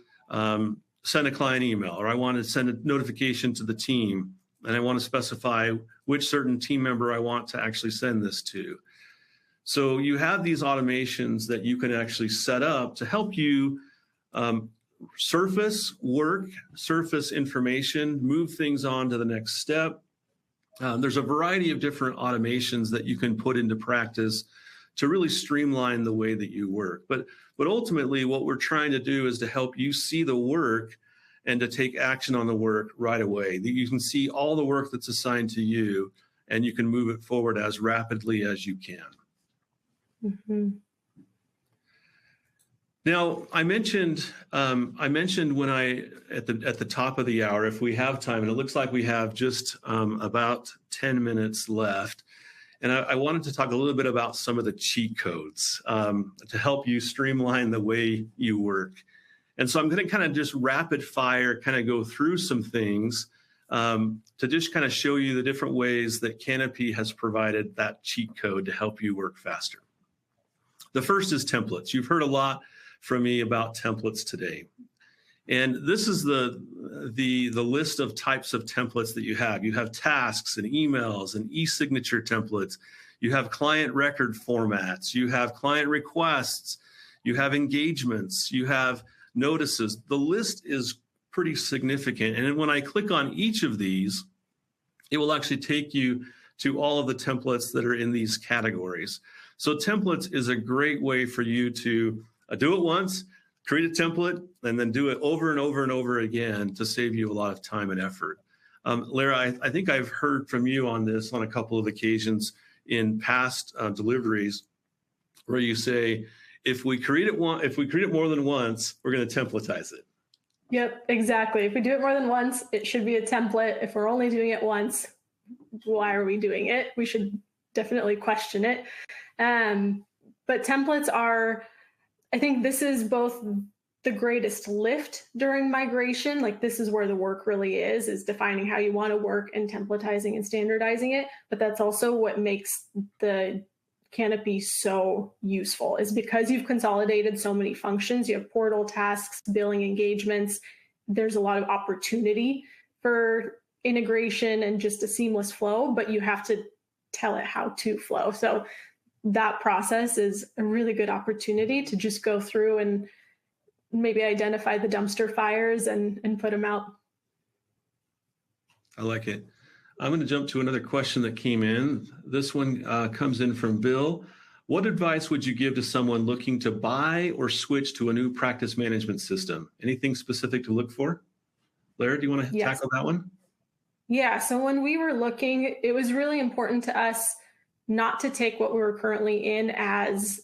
send a client email, or I want to send a notification to the team, and I want to specify which certain team member I want to actually send this to. So you have these automations that you can actually set up to help you surface work, surface information, move things on to the next step. There's a variety of different automations that you can put into practice to really streamline the way that you work. But ultimately, what we're trying to do is to help you see the work and to take action on the work right away. That you can see all the work that's assigned to you, and you can move it forward as rapidly as you can. Mm-hmm. Now, I mentioned when at the top of the hour, if we have time, and it looks like we have just about 10 minutes left, and I wanted to talk a little bit about some of the cheat codes to help you streamline the way you work. And so I'm going to kind of just rapid fire kind of go through some things to just kind of show you the different ways that Canopy has provided that cheat code to help you work faster. The first is templates. You've heard a lot from me about templates today. And this is the list of types of templates that you have. You have tasks and emails and e-signature templates. You have client record formats. You have client requests. You have engagements. You have notices. The list is pretty significant. And when I click on each of these, it will actually take you to all of the templates that are in these categories. So templates is a great way for you to do it once, create a template, and then do it over and over and over again to save you a lot of time and effort. Lera, I think I've heard from you on this on a couple of occasions in past deliveries where you say, if we create it more than once, we're going to templatize it. Yep, exactly. If we do it more than once, it should be a template. If we're only doing it once, why are we doing it? We should definitely question it. But templates are, I think this is both the greatest lift during migration. Like this is where the work really is defining how you want to work and templatizing and standardizing it. But that's also what makes the Canopy so useful, is because you've consolidated so many functions. You have portal, tasks, billing, engagements. There's a lot of opportunity for integration and just a seamless flow, but you have to tell it how to flow. So that process is a really good opportunity to just go through and maybe identify the dumpster fires and put them out. I like it. I'm going to jump to another question that came in. This one comes in from Bill. What advice would you give to someone looking to buy or switch to a new practice management system? Anything specific to look for? Lera, do you want to tackle that one? Yeah, so when we were looking, it was really important to us not to take what we were currently in as,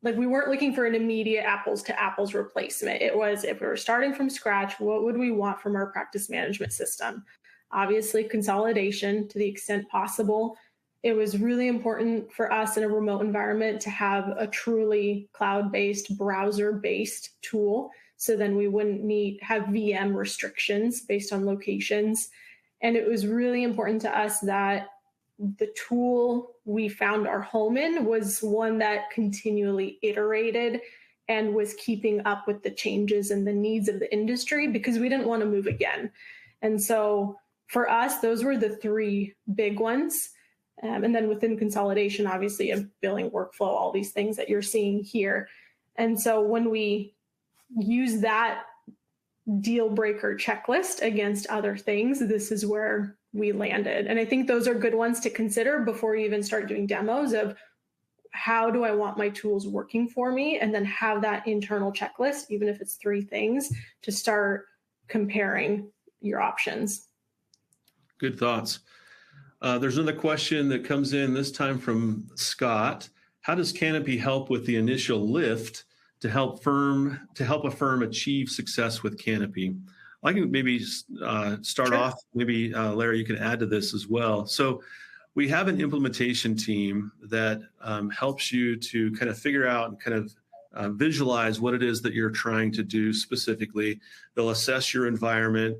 like, we weren't looking for an immediate apples to apples replacement. It was, if we were starting from scratch, what would we want from our practice management system? Obviously, consolidation to the extent possible. It was really important for us in a remote environment to have a truly cloud-based, browser-based tool. So then we wouldn't have VM restrictions based on locations. And it was really important to us that the tool we found our home in was one that continually iterated and was keeping up with the changes and the needs of the industry, because we didn't want to move again. And so for us, those were the three big ones. And then within consolidation, obviously, of billing, workflow, all these things that you're seeing here. And so when we use that deal breaker checklist against other things, this is where we landed. And I think those are good ones to consider before you even start doing demos of how do I want my tools working for me, and then have that internal checklist, even if it's 3 things, to start comparing your options. Good thoughts. There's another question that comes in, this time from Scott. How does Canopy help with the initial lift to help a firm achieve success with Canopy? I can maybe start off. Maybe Lera, you can add to this as well. So we have an implementation team that helps you to kind of figure out and kind of visualize what it is that you're trying to do specifically. They'll assess your environment,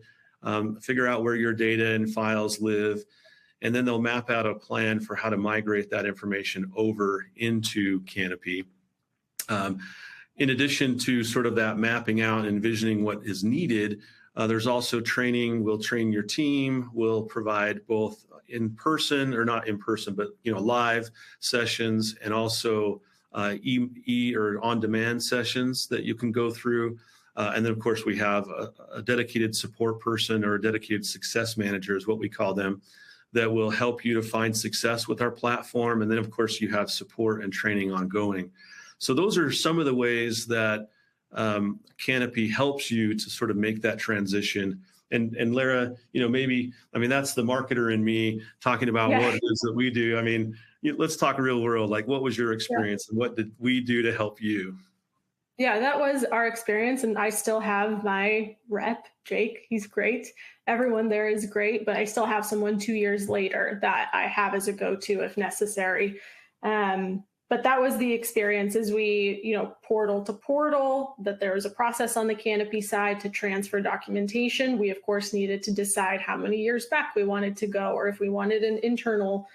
figure out where your data and files live, and then they'll map out a plan for how to migrate that information over into Canopy. In addition to sort of that mapping out and envisioning what is needed, there's also training. We'll train your team. We'll provide both in person, or not in person, but live sessions, and also or on-demand sessions that you can go through. And then, of course, we have a dedicated support person, or a dedicated success manager is what we call them, that will help you to find success with our platform. And then, of course, you have support and training ongoing. So those are some of the ways that Canopy helps you to sort of make that transition. And Lera, maybe, that's the marketer in me talking about what it is that we do. Let's talk real world. Like, what was your experience and what did we do to help you? Yeah, that was our experience. And I still have my rep, Jake. He's great. Everyone there is great, but I still have someone 2 years later that I have as a go-to if necessary. But that was the experience as we, portal to portal, that there was a process on the Canopy side to transfer documentation. We, of course, needed to decide how many years back we wanted to go, or if we wanted an internal,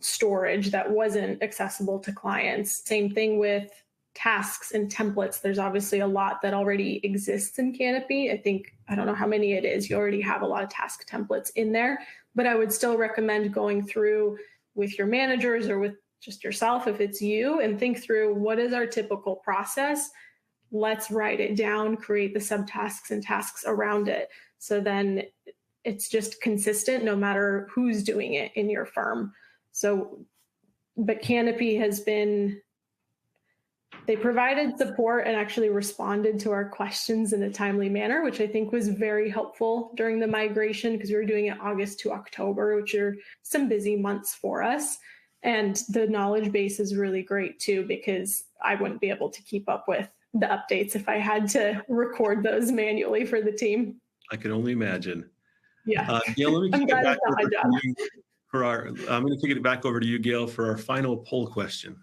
storage that wasn't accessible to clients. Same thing with tasks and templates. There's obviously a lot that already exists in Canopy. I don't know how many it is. You already have a lot of task templates in there, but I would still recommend going through with your managers or with just yourself, if it's you, and think through what is our typical process. Let's write it down, create the subtasks and tasks around it. So then it's just consistent no matter who's doing it in your firm. But Canopy they provided support and actually responded to our questions in a timely manner, which I think was very helpful during the migration, because we were doing it August to October, which are some busy months for us. And the knowledge base is really great too, because I wouldn't be able to keep up with the updates if I had to record those manually for the team. I can only imagine. Yeah. Gail, let me kick it back over to you I'm going to kick it back over to you, Gail, for our final poll question.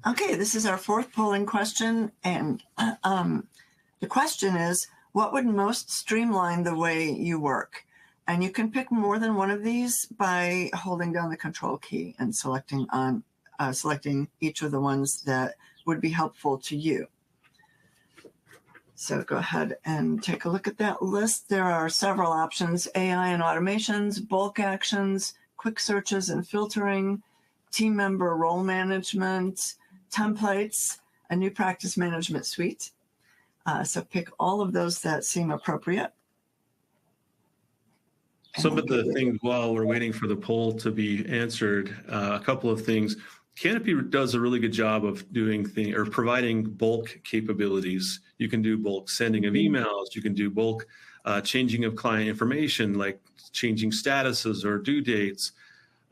Okay, this is our fourth polling question, and the question is, what would most streamline the way you work? And you can pick more than one of these by holding down the control key and selecting each of the ones that would be helpful to you. So go ahead and take a look at that list. There are several options: AI and automations, bulk actions, quick searches and filtering, team member role management, templates, a new practice management suite. So pick all of those that seem appropriate. Some of the things while we're waiting for the poll to be answered, a couple of things. Canopy does a really good job of providing bulk capabilities. You can do bulk sending of emails. You can do bulk changing of client information, like changing statuses or due dates.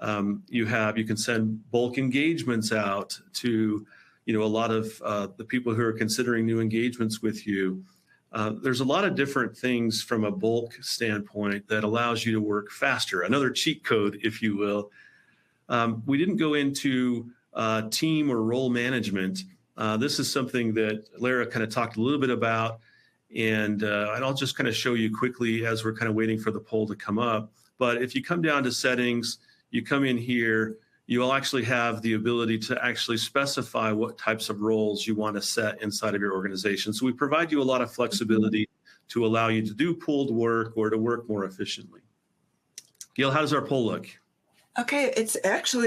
You can send bulk engagements out to a lot of the people who are considering new engagements with you. There's a lot of different things from a bulk standpoint that allows you to work faster. Another cheat code, if you will. We didn't go into team or role management. This is something that Lera kind of talked a little bit about, and I'll just kind of show you quickly as we're kind of waiting for the poll to come up. But if you come down to settings, you come in here, you will actually have the ability to actually specify what types of roles you want to set inside of your organization. So we provide you a lot of flexibility to allow you to do pooled work or to work more efficiently. Gail, how does our poll look? Okay,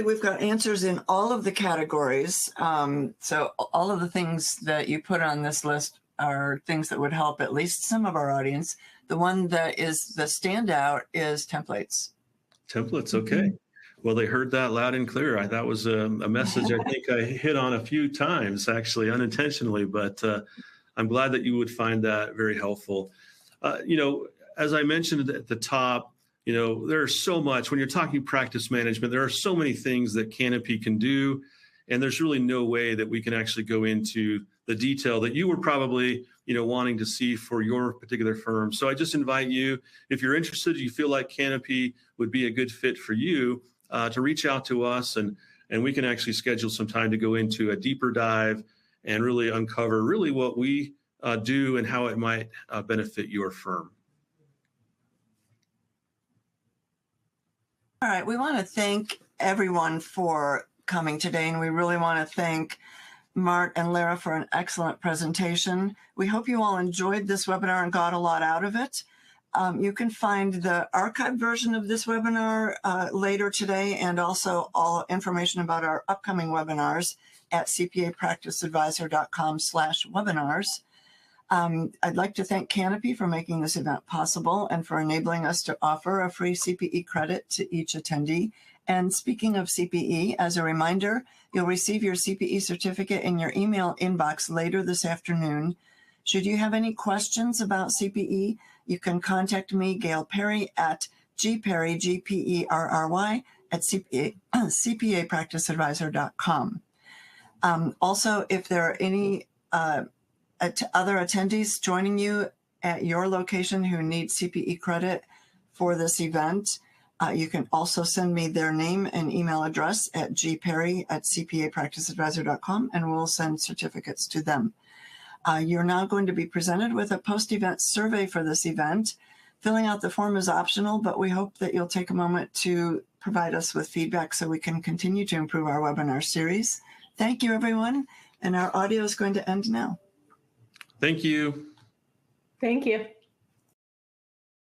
we've got answers in all of the categories. So all of the things that you put on this list are things that would help at least some of our audience. The one that is the standout is templates. Templates, okay. Well, they heard that loud and clear. That was a message I think I hit on a few times, actually, unintentionally, but I'm glad that you would find that very helpful. As I mentioned at the top, there's so much. When you're talking practice management, there are so many things that Canopy can do, and there's really no way that we can actually go into the detail that you were probably wanting to see for your particular firm. So I just invite you, if you're interested, you feel like Canopy would be a good fit for you, to reach out to us, and we can actually schedule some time to go into a deeper dive and really uncover really what we do and how it might benefit your firm. All right, we want to thank everyone for coming today, and we really want to thank Mart and Lera for an excellent presentation. We hope you all enjoyed this webinar and got a lot out of it. You can find the archived version of this webinar later today, and also all information about our upcoming webinars at cpapracticeadvisor.com/webinars. I'd like to thank Canopy for making this event possible and for enabling us to offer a free CPE credit to each attendee. And speaking of CPE, as a reminder, you'll receive your CPE certificate in your email inbox later this afternoon. Should you have any questions about CPE, you can contact me, Gail Perry, at gperry, Gperry, at cpapracticeadvisor.com. Also, if there are any other attendees joining you at your location who need CPE credit for this event, you can also send me their name and email address at gperry@cpapracticeadvisor.com, and we'll send certificates to them. You're now going to be presented with a post-event survey for this event. Filling out the form is optional, but we hope that you'll take a moment to provide us with feedback so we can continue to improve our webinar series. Thank you, everyone, and our audio is going to end now. Thank you. Thank you.